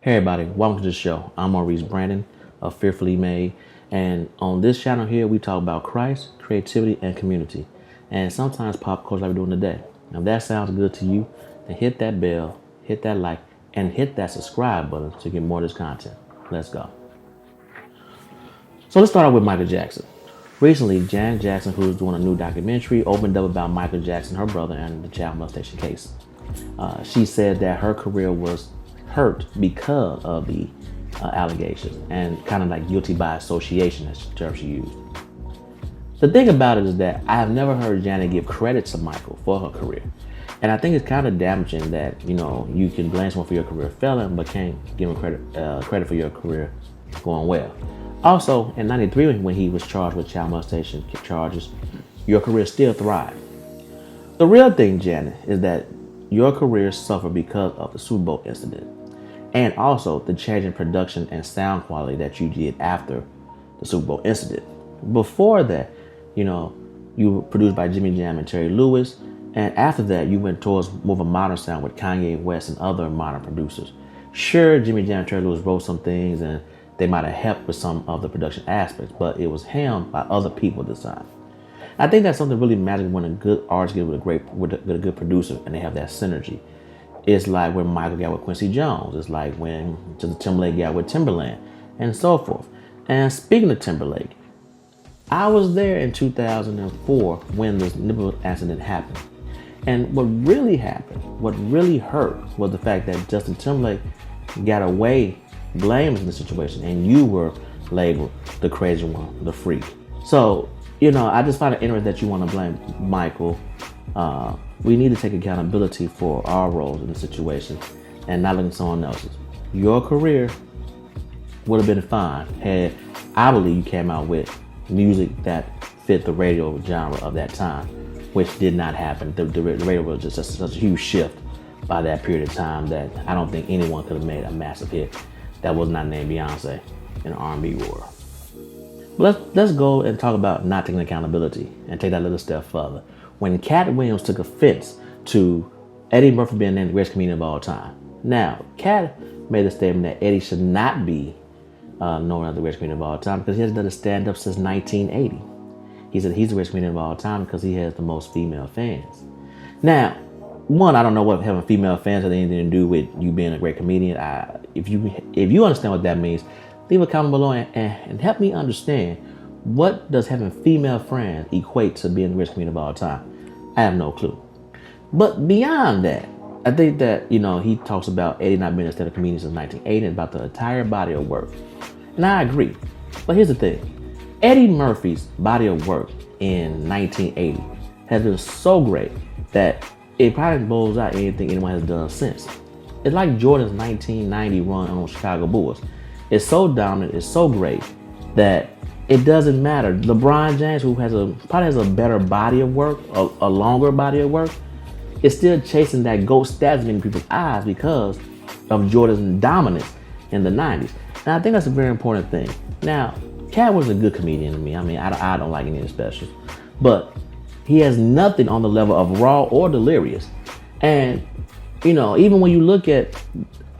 Hey everybody, welcome to the show. I'm Maurice Brandon of Fearfully Made, and on this channel here we talk about Christ, creativity, and community, and sometimes pop culture like we're doing today. Now if that sounds good to you, then hit that bell, hit that like, and hit that subscribe button to get more of this content. Let's go. So let's start out with Michael Jackson. Recently, Janet Jackson, who's doing a new documentary, opened up about Michael Jackson, her brother, and the child molestation case. She said that her career was hurt because of the allegations and kind of like guilty by association, as the term she used. The thing about it is that I have never heard Janet give credit to Michael for her career. And I think it's kind of damaging that, you can blame someone for your career failing, but can't give him credit for your career going well. Also, in 93, when he was charged with child molestation charges, your career still thrived. The real thing, Janet, is that your career suffered because of the Super Bowl incident, and also the change in production and sound quality that you did after the Super Bowl incident. Before that, you were produced by Jimmy Jam and Terry Lewis, and after that, you went towards more of a modern sound with Kanye West and other modern producers. Sure, Jimmy Jam and Terry Lewis wrote some things, and they might have helped with some of the production aspects, but it was helmed by other people this time. I think that's something really magical when a good artist gets with a good producer and they have that synergy. It's like when Michael got with Quincy Jones. It's like when Justin Timberlake got with Timberland, and so forth. And speaking of Timberlake, I was there in 2004 when this nipple accident happened. And what really happened, what really hurt, was the fact that Justin Timberlake got away blamed in the situation, and you were labeled the crazy one, the freak. So, I just find it interesting that you want to blame Michael. We need to take accountability for our roles in the situation and not look at someone else's. Your career would have been fine had, I believe, you came out with music that fit the radio genre of that time, which did not happen. The radio was just such a huge shift by that period of time that I don't think anyone could have made a massive hit that was not named Beyonce in the R&B world. But let's go and talk about not taking accountability and take that a little step further. When Cat Williams took offense to Eddie Murphy being named the greatest comedian of all time. Now, Cat made a statement that Eddie should not be known as the greatest comedian of all time because he hasn't done a stand-up since 1980. He said he's the greatest comedian of all time because he has the most female fans. Now, one, I don't know what having female fans has anything to do with you being a great comedian. If you understand what that means, leave a comment below and help me understand, what does having female friends equate to being the greatest comedian of all time? I have no clue. But beyond that, I think that, he talks about Eddie not being a stand-up comedian since 1980 and about the entire body of work. And I agree. But here's the thing. Eddie Murphy's body of work in 1980 has been so great that it probably blows out anything anyone has done since. It's like Jordan's 1990 run on Chicago Bulls. It's so dominant, it's so great that it doesn't matter. LeBron James, who probably has a better body of work, a longer body of work, is still chasing that GOAT status in people's eyes because of Jordan's dominance in the 90s. And I think that's a very important thing. Now, Cat was a good comedian to me. I mean, I don't like any of the specials, but he has nothing on the level of Raw or Delirious. And, even when you look at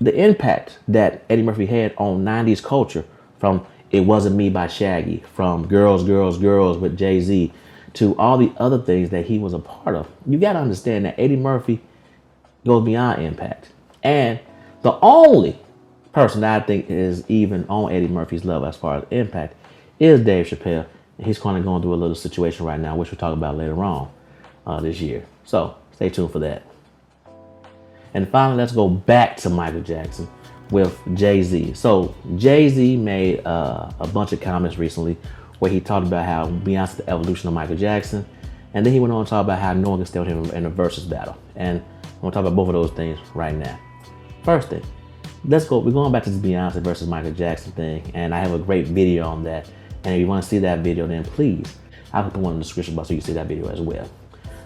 the impact that Eddie Murphy had on 90s culture, from It Wasn't Me by Shaggy, from Girls, Girls, Girls with Jay-Z, to all the other things that he was a part of, you got to understand that Eddie Murphy goes beyond impact. And the only person that I think is even on Eddie Murphy's level as far as impact is Dave Chappelle. And he's kind of going through a little situation right now, which we'll talk about later on this year. So stay tuned for that. And finally, let's go back to Michael Jackson with Jay-Z. So Jay-Z made a bunch of comments recently where he talked about how Beyonce's the evolution of Michael Jackson. And then he went on to talk about how no one can stay with him in a versus battle. And I'm gonna talk about both of those things right now. First thing, we're going back to this Beyonce versus Michael Jackson thing. And I have a great video on that. And if you want to see that video, then please, I'll put one in the description box so you can see that video as well.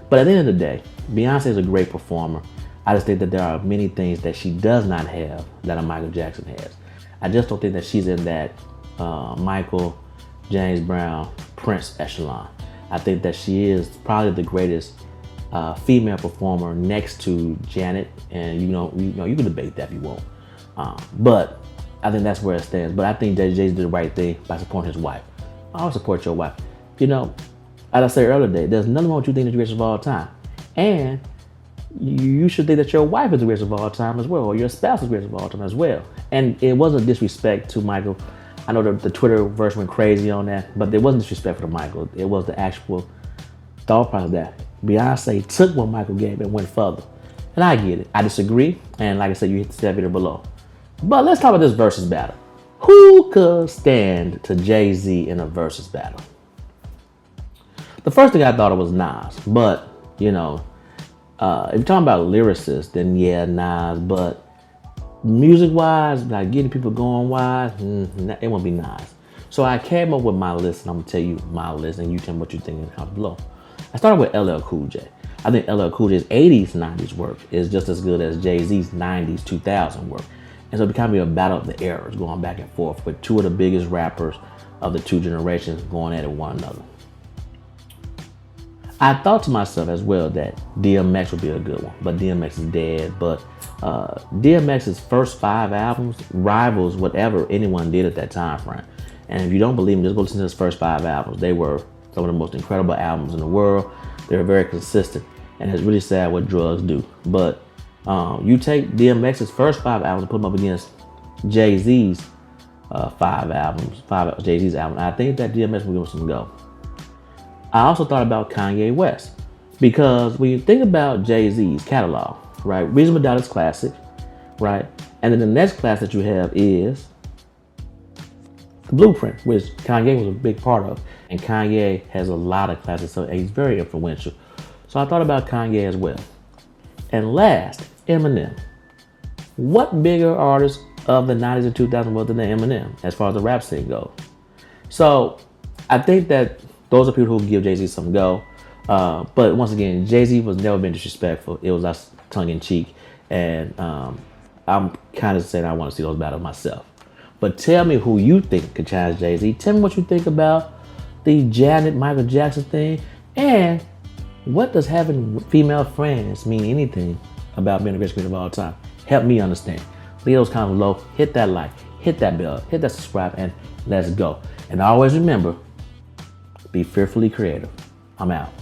But at the end of the day, Beyonce is a great performer. I just think that there are many things that she does not have that a Michael Jackson has. I just don't think that she's in that Michael, James Brown, Prince echelon. I think that she is probably the greatest female performer next to Janet, and you can debate that if you want. But I think that's where it stands. But I think that Jay-Z did the right thing by supporting his wife. I always support your wife. You know, as I said earlier today, there's nothing wrong with you thinking that you're the greatest of all time. And you should think that your wife is the greatest of all time as well, or your spouse is the greatest of all time as well. And it wasn't disrespect to Michael. I know the Twitter verse went crazy on that, but there wasn't disrespect for Michael. It was the actual thought process that Beyonce took what Michael gave and went further. And I get it. I disagree. And like I said, you hit the video below. But let's talk about this versus battle. Who could stand to Jay-Z in a versus battle? The first thing I thought of was Nas. But, you know, if you're talking about lyricists, then yeah, Nas. But music-wise, like getting people going wise, it won't be Nas. So I came up with my list, and I'm gonna tell you my list, and you tell me what you think and how below. I started with LL Cool J. I think LL Cool J's 80s, 90s work is just as good as Jay-Z's 90s, 2000 work. And so it became a battle of the eras, going back and forth with two of the biggest rappers of the two generations going at it one another. I thought to myself as well that DMX would be a good one, but DMX is dead. But DMX's first 5 albums rivals whatever anyone did at that time frame. And if you don't believe me, just go listen to his first 5 albums. They were some of the most incredible albums in the world. They were very consistent, and it's really sad what drugs do. But you take DMX's first 5 albums and put them up against Jay-Z's 5 albums, Jay-Z's album. I think that DMX will give us some go. I also thought about Kanye West, because when you think about Jay-Z's catalog, right? Reasonable Doubt is classic, right? And then the next class that you have is The Blueprint, which Kanye was a big part of. And Kanye has a lot of classics, so he's very influential. So I thought about Kanye as well. And last, Eminem. What bigger artist of the 90s and 2000s was than Eminem as far as the rap scene goes? So I think that those are people who give Jay-Z some go. But once again, Jay-Z was never been disrespectful. It was us tongue in cheek. And I'm kind of saying I want to see those battles myself. But tell me who you think could challenge Jay-Z. Tell me what you think about the Janet Michael Jackson thing. And what does having female friends mean anything about being the greatest creator of all time? Help me understand. Leave those comments below. Hit that like, hit that bell, hit that subscribe, and let's go. And always remember, be fearfully creative. I'm out.